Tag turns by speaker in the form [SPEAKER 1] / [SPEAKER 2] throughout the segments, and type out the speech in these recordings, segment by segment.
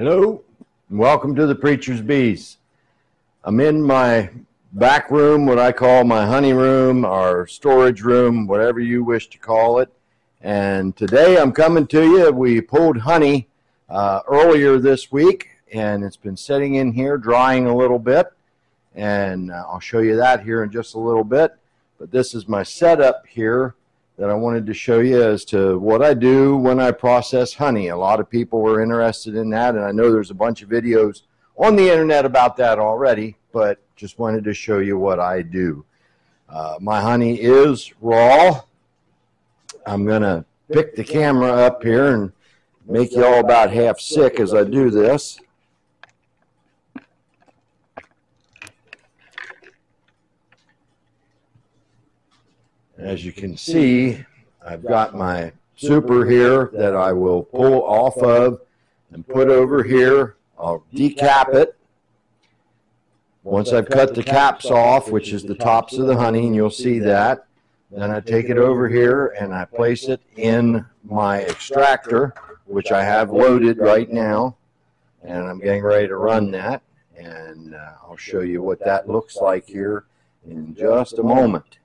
[SPEAKER 1] Hello, and welcome to the Preacher's Bees. I'm in my back room, what I call my honey room, or storage room, whatever you wish to call it. And today I'm coming to you. We pulled honey earlier this week, and it's been sitting in here drying a little bit. And I'll show you that here in just a little bit. But this is my setup here that I wanted to show you as to what I do when I process honey. A lot of people were interested in that, and I know there's a bunch of videos on the internet about that already, but just wanted to show you what I do. My honey is raw. I'm going to pick the camera up here and make you all about half sick as I do this. As you can see, I've got my super here that I will pull off of and put over here. I'll decap it. Once I've cut the caps off, which is the tops of the honey, and you'll see that, then I take it over here and I place it in my extractor, which I have loaded right now, and I'm getting ready to run that, and I'll show you what that looks like here in just a moment.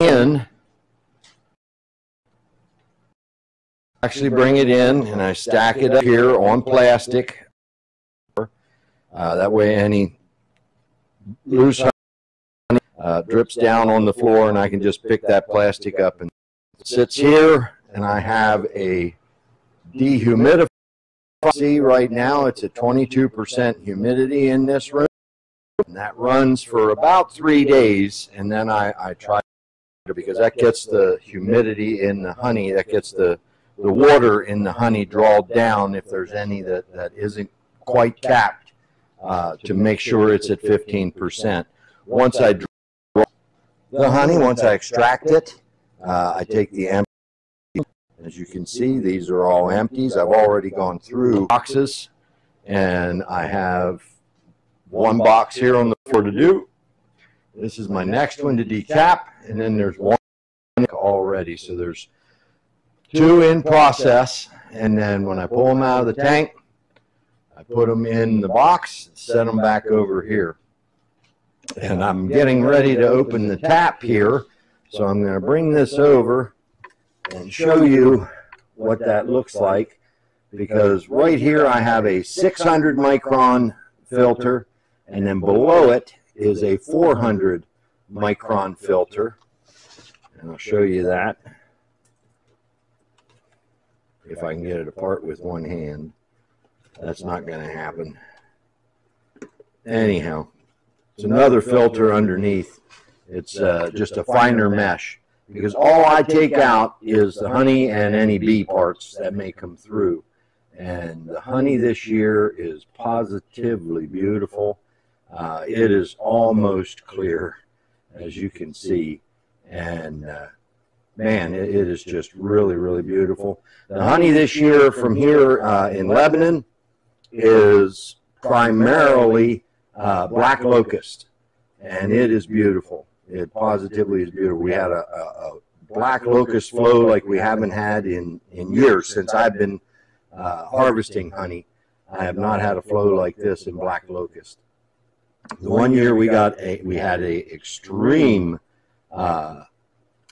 [SPEAKER 1] In, actually bring it in and I stack it up here on plastic. That way any loose honey drips down on the floor and I can just pick that plastic up. And it sits here, and I have a dehumidifier. See, right now it's at 22% humidity in this room, and that runs for about 3 days, and then I try, because that gets the humidity in the honey, that gets the water in the honey drawn down if there's any that isn't quite capped, to make sure it's at 15%. Once I draw the honey, once I extract it, I take the empty. As you can see, these are all empties. I've already gone through boxes, and I have one box here on the floor to do. This is my next one to decap, and then there's one already. So there's 2 in process, and then when I pull them out of the tank, I put them in the box, set them back over here. And I'm getting ready to open the tap here, so I'm going to bring this over and show you what that looks like, because right here I have a 600 micron filter, and then below it is a 400 micron filter, and I'll show you that if I can get it apart with one hand. That's not going to happen. Anyhow, it's another filter underneath. It's just a finer mesh, because all I take out is the honey and any bee parts that may come through. And the honey this year is positively beautiful. It is almost clear, as you can see, and man, it is just really, really beautiful. The honey this year from here in Lebanon is primarily black locust, and it is beautiful. It positively is beautiful. We had a black locust flow like we haven't had in years since I've been harvesting honey. I have not had a flow like this in black locust. The one year we had a extreme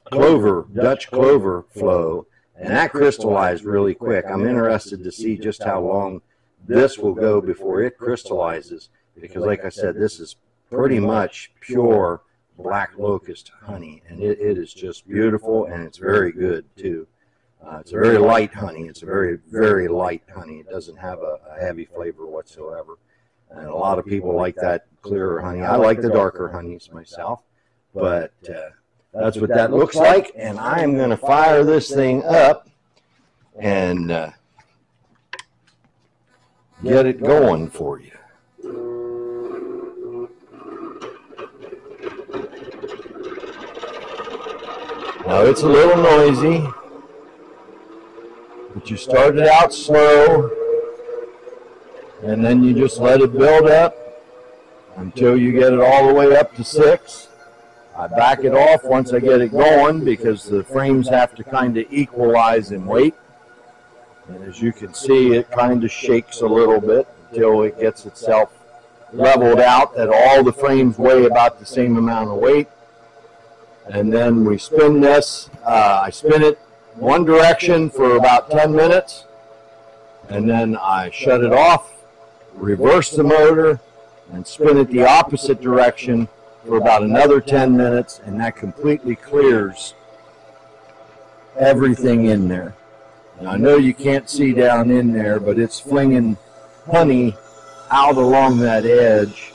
[SPEAKER 1] clover, Dutch clover flow, and that crystallized really quick. I'm interested to see just how long this will go before it crystallizes, because like I said, this is pretty much pure black locust honey, and it is just beautiful, and it's very good too. It's a very light honey. It's a very, very light honey. It doesn't have a heavy flavor whatsoever. And a lot of people like that clearer honey. I like the darker honeys myself, but that's what that looks like. And I am going to fire this thing up and get it going for you. Now it's a little noisy, but you start it out slow, and then you just let it build up until you get it all the way up to 6. I back it off once I get it going, because the frames have to kind of equalize in weight. And as you can see, it kind of shakes a little bit until it gets itself leveled out that all the frames weigh about the same amount of weight. And then we spin this. I spin it one direction for about 10 minutes, and then I shut it off, reverse the motor, and spin it the opposite direction for about another 10 minutes, and that completely clears everything in there. And I know you can't see down in there, but it's flinging honey out along that edge.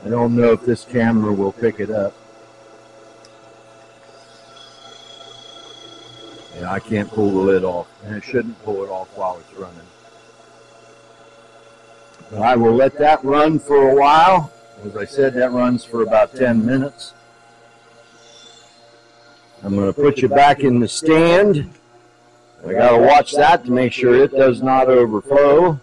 [SPEAKER 1] I don't know if this camera will pick it up. Yeah, I can't pull the lid off, and it shouldn't pull it off while it's running. But I will let that run for a while. As I said, that runs for about 10 minutes. I'm going to put you back in the stand. I got to watch that to make sure it does not overflow.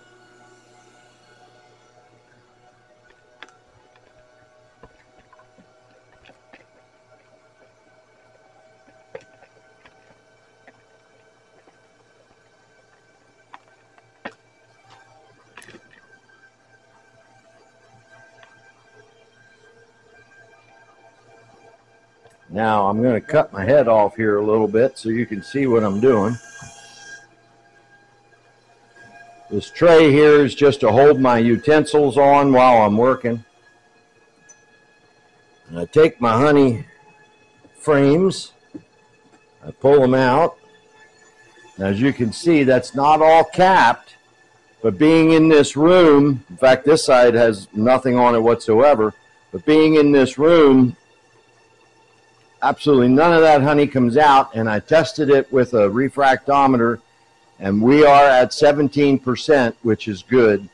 [SPEAKER 1] Now I'm going to cut my head off here a little bit so you can see what I'm doing. This tray here is just to hold my utensils on while I'm working. And I take my honey frames, I pull them out. Now, as you can see, that's not all capped, but being in this room, in fact, this side has nothing on it whatsoever, but being in this room, absolutely none of that honey comes out, and I tested it with a refractometer, and we are at 17%, which is good.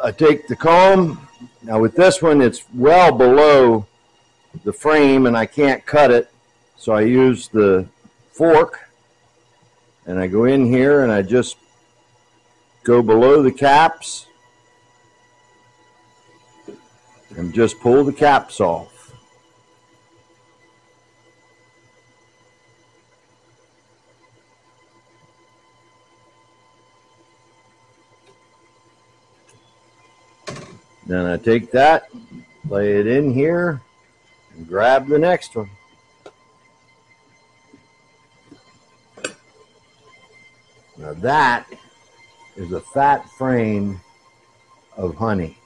[SPEAKER 1] I take the comb. Now with this one, it's well below the frame, and I can't cut it, so I use the fork, and I go in here, and I just go below the caps, and just pull the caps off. Then I take that, lay it in here, and grab the next one. Now that is a fat frame of honey.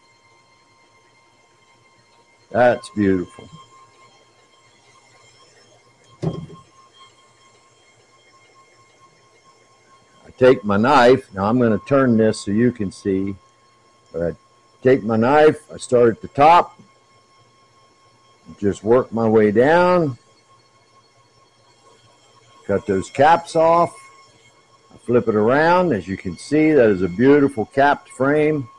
[SPEAKER 1] That's beautiful. I take my knife. Now I'm going to turn this so you can see, but I take my knife, I start at the top, just work my way down, cut those caps off, I flip it around. As you can see, that is a beautiful capped frame.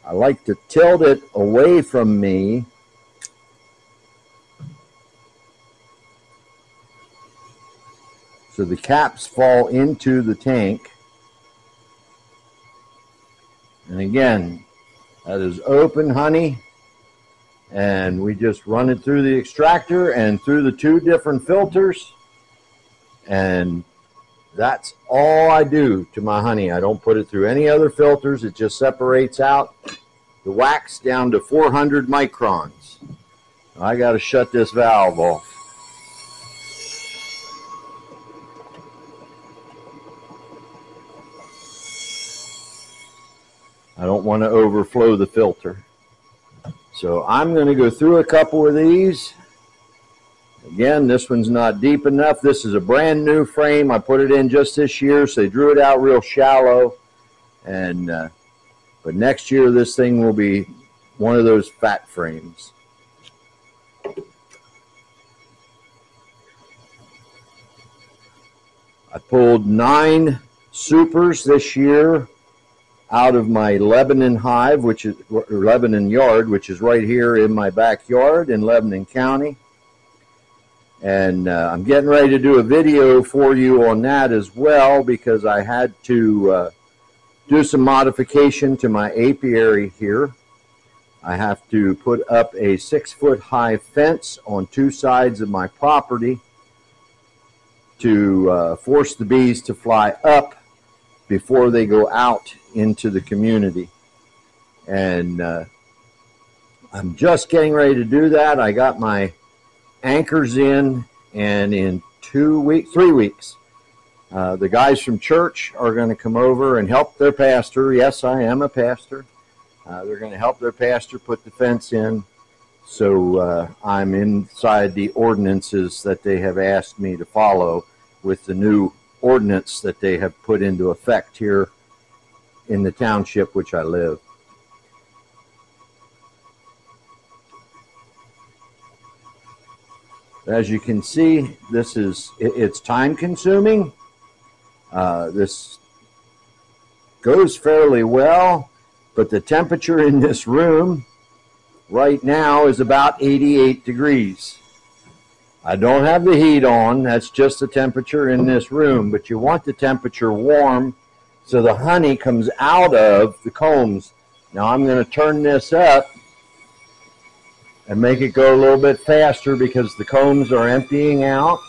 [SPEAKER 1] I like to tilt it away from me so the caps fall into the tank. And again, that is open honey, and we just run it through the extractor and through the two different filters, and that's all I do to my honey. I don't put it through any other filters. It just separates out the wax down to 400 microns. I got to shut this valve off. I don't want to overflow the filter. So I'm going to go through a couple of these. Again, this one's not deep enough. This is a brand new frame. I put it in just this year, so they drew it out real shallow. And but next year, this thing will be one of those fat frames. I pulled 9 supers this year out of my Lebanon hive, which is Lebanon yard, which is right here in my backyard in Lebanon County. And I'm getting ready to do a video for you on that as well, because I had to do some modification to my apiary here. I have to put up a 6-foot high fence on 2 sides of my property to force the bees to fly up before they go out into the community. And I'm just getting ready to do that. I got my anchors in, and in 3 weeks, the guys from church are going to come over and help their pastor. Yes, I am a pastor. They're going to help their pastor put the fence in. So I'm inside the ordinances that they have asked me to follow with the new ordinance that they have put into effect here in the township which I live. As you can see, it's time consuming. This goes fairly well, but the temperature in this room right now is about 88 degrees. I don't have the heat on. That's just the temperature in this room, but you want the temperature warm so the honey comes out of the combs. Now I'm going to turn this up and make it go a little bit faster because the combs are emptying out.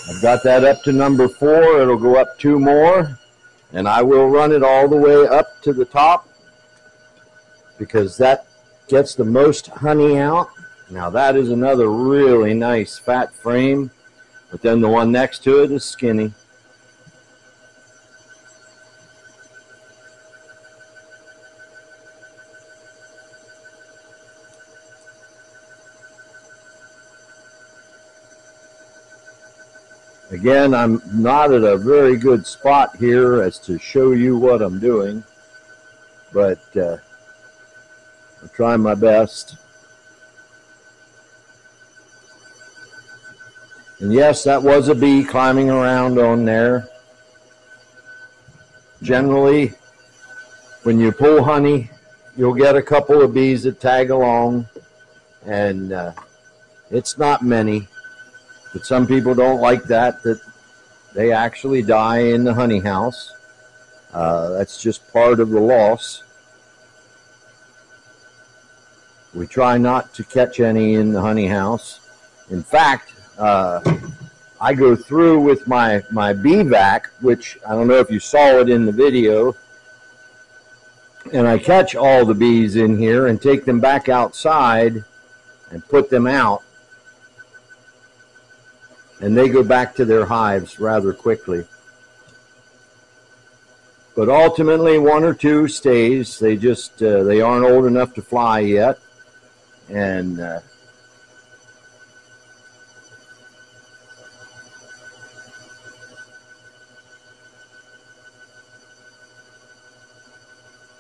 [SPEAKER 1] I've got that up to number 4. It'll go up 2 more, and I will run it all the way up to the top because that gets the most honey out. Now that is another really nice fat frame, but then the one next to it is skinny. Again, I'm not at a very good spot here as to show you what I'm doing, but I'm trying my best. And yes, that was a bee climbing around on there. Generally, when you pull honey, you'll get a couple of bees that tag along, and it's not many. But some people don't like that they actually die in the honey house. That's just part of the loss. We try not to catch any in the honey house. In fact, I go through with my bee vac, which I don't know if you saw it in the video, and I catch all the bees in here and take them back outside and put them out. And they go back to their hives rather quickly. But ultimately, 1 or 2 stays. They just they aren't old enough to fly yet, and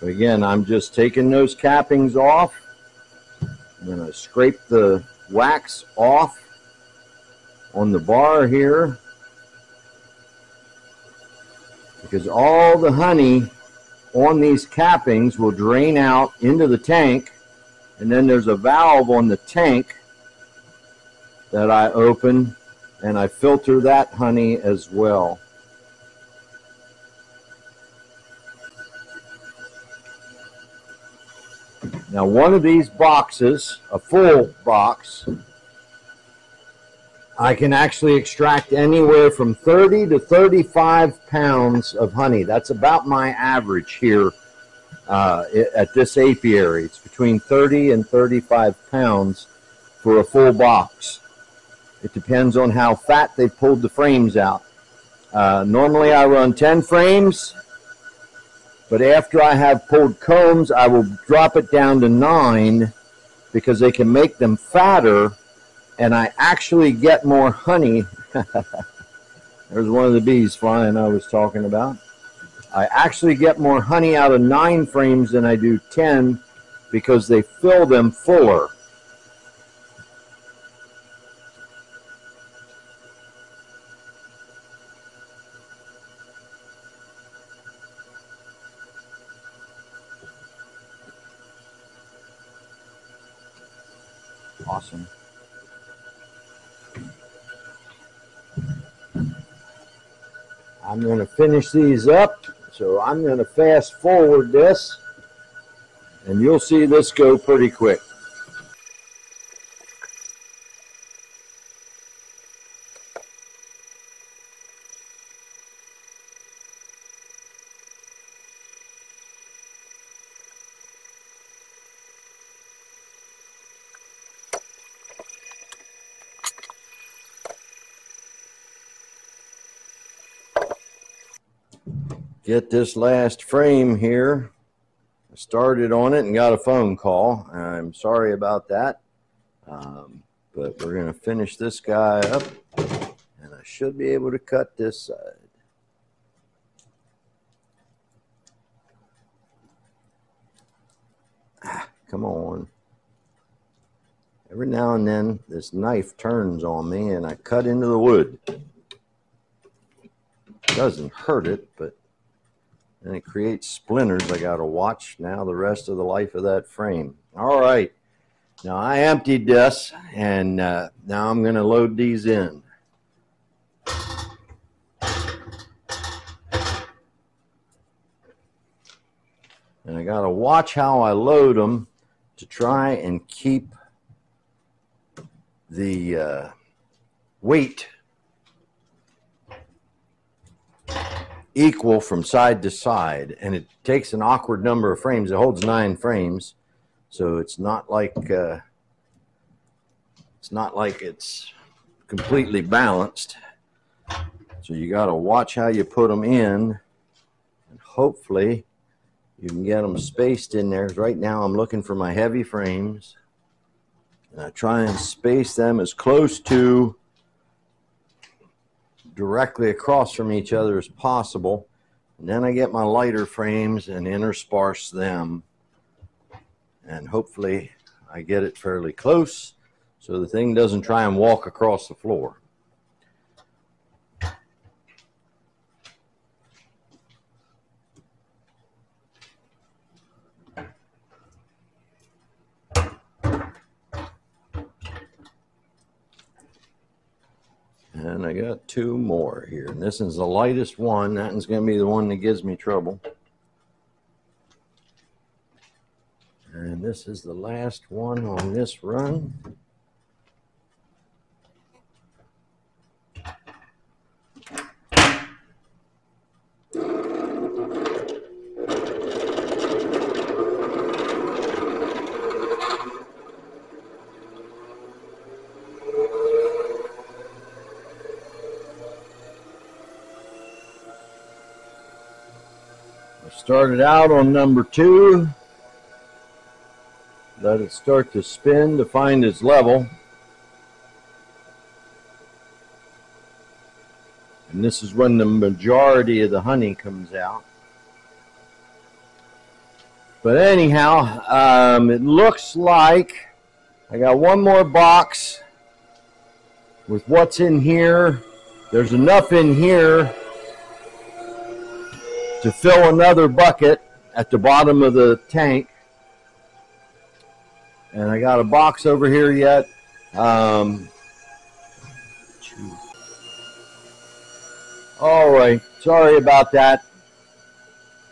[SPEAKER 1] again, I'm just taking those cappings off. I'm going to scrape the wax off on the bar here, because all the honey on these cappings will drain out into the tank, and then there's a valve on the tank that I open, and I filter that honey as well. Now, one of these boxes, a full box, I can actually extract anywhere from 30 to 35 pounds of honey. That's about my average here at this apiary. It's between 30 and 35 pounds for a full box. It depends on how fat they pulled the frames out. Normally I run 10 frames, but after I have pulled combs, I will drop it down to 9 because they can make them fatter, and I actually get more honey. There's one of the bees flying I was talking about. I actually get more honey out of 9 frames than I do 10 because they fill them fuller. Awesome. I'm going to finish these up So I'm going to fast forward this, and you'll see this go pretty quick. Get this last frame here. I started on it and got a phone call. I'm sorry about that, but we're going to finish this guy up, and I should be able to cut this side. Come on. Every now and then this knife turns on me and I cut into the wood. Doesn't hurt it, but and it creates splinters. I got to watch now the rest of the life of that frame. All right. Now I emptied this, and now I'm going to load these in. And I got to watch how I load them to try and keep the weight equal from side to side, and it takes an awkward number of frames. It holds 9 frames, so it's not like it's completely balanced. So you got to watch how you put them in, and hopefully you can get them spaced in there. Right now I'm looking for my heavy frames, and I try and space them as close to directly across from each other as possible, and then I get my lighter frames and intersperse them, and hopefully I get it fairly close so the thing doesn't try and walk across the floor. And I got 2 more here. And this is the lightest one. That one's going to be the one that gives me trouble. And this is the last one on this run. Started out on number 2. Let it start to spin to find its level. And this is when the majority of the honey comes out. But anyhow, it looks like I got one more box with what's in here. There's enough in here to fill another bucket at the bottom of the tank. And I got a box over here yet. All right, sorry about that.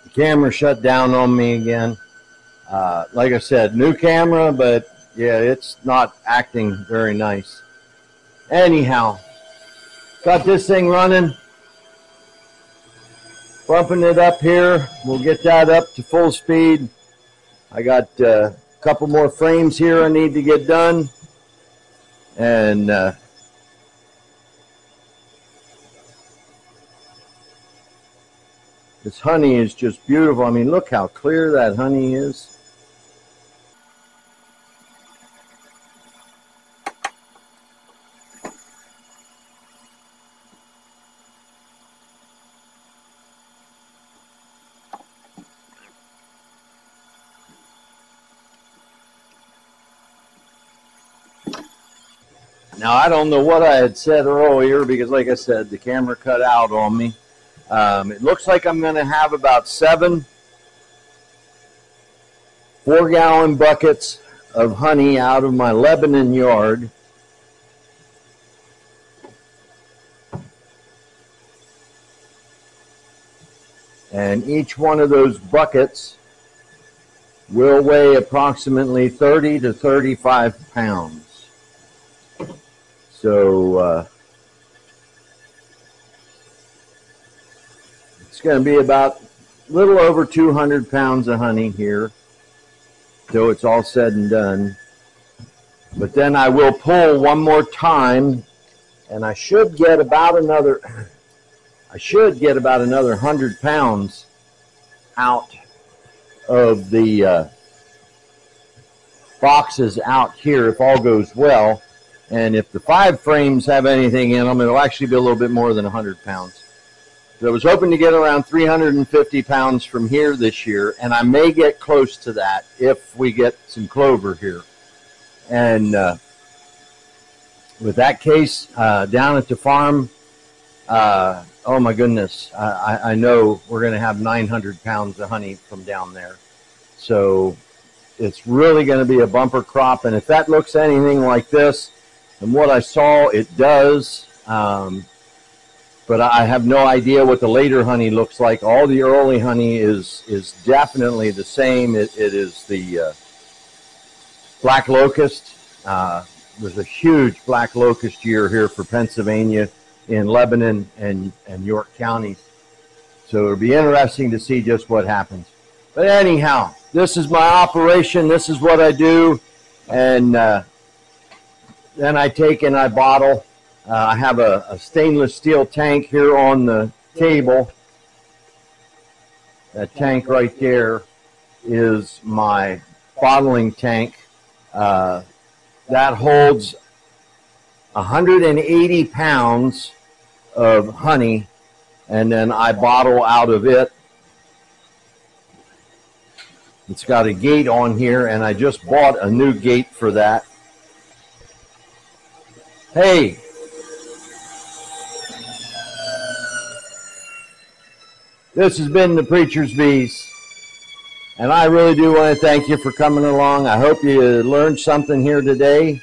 [SPEAKER 1] The camera shut down on me again. Like I said, new camera, but yeah, it's not acting very nice. Anyhow, got this thing running. Bumping it up here. We'll get that up to full speed. I got a couple more frames here I need to get done. And this honey is just beautiful. I mean, look how clear that honey is. Now, I don't know what I had said earlier because, like I said, the camera cut out on me. It looks like I'm going to have about 7 4-gallon buckets of honey out of my Lebanon yard. And each one of those buckets will weigh approximately 30 to 35 pounds. So it's going to be about a little over 200 pounds of honey here till it's all said and done. But then I will pull one more time, and I should get about another 100 pounds out of the boxes out here if all goes well. And if the 5 frames have anything in them, it'll actually be a little bit more than 100 pounds. So I was hoping to get around 350 pounds from here this year, and I may get close to that if we get some clover here. And with that case, down at the farm, oh my goodness, I know we're going to have 900 pounds of honey from down there. So it's really going to be a bumper crop. And if that looks anything like this, and what I saw, it does. But I have no idea what the later honey looks like. All the early honey is definitely the same. It is the black locust. There's a huge black locust year here for Pennsylvania in Lebanon and York counties. So it'll be interesting to see just what happens. But anyhow, this is my operation. This is what I do. And then I take and I bottle. I have a stainless steel tank here on the table. That tank right there is my bottling tank. That holds 180 pounds of honey, and then I bottle out of it. It's got a gate on here, and I just bought a new gate for that. Hey! This has been the Preacher's Bees, and I really do want to thank you for coming along. I hope you learned something here today.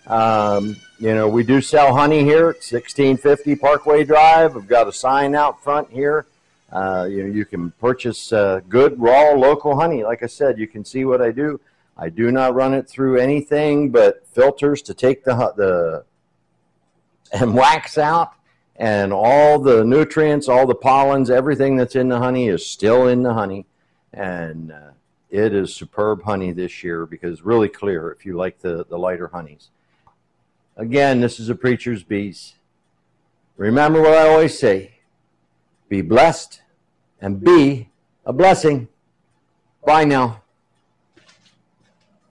[SPEAKER 1] You know, we do sell honey here at 1650 Parkway Drive. We've got a sign out front here. You can purchase good, raw, local honey. Like I said, you can see what I do. I do not run it through anything but filters to take the and wax out. And all the nutrients, all the pollens, everything that's in the honey is still in the honey. And it is superb honey this year because it's really clear if you like the lighter honeys. Again, this is a Preacher's Bees. Remember what I always say. Be blessed and be a blessing. Bye now.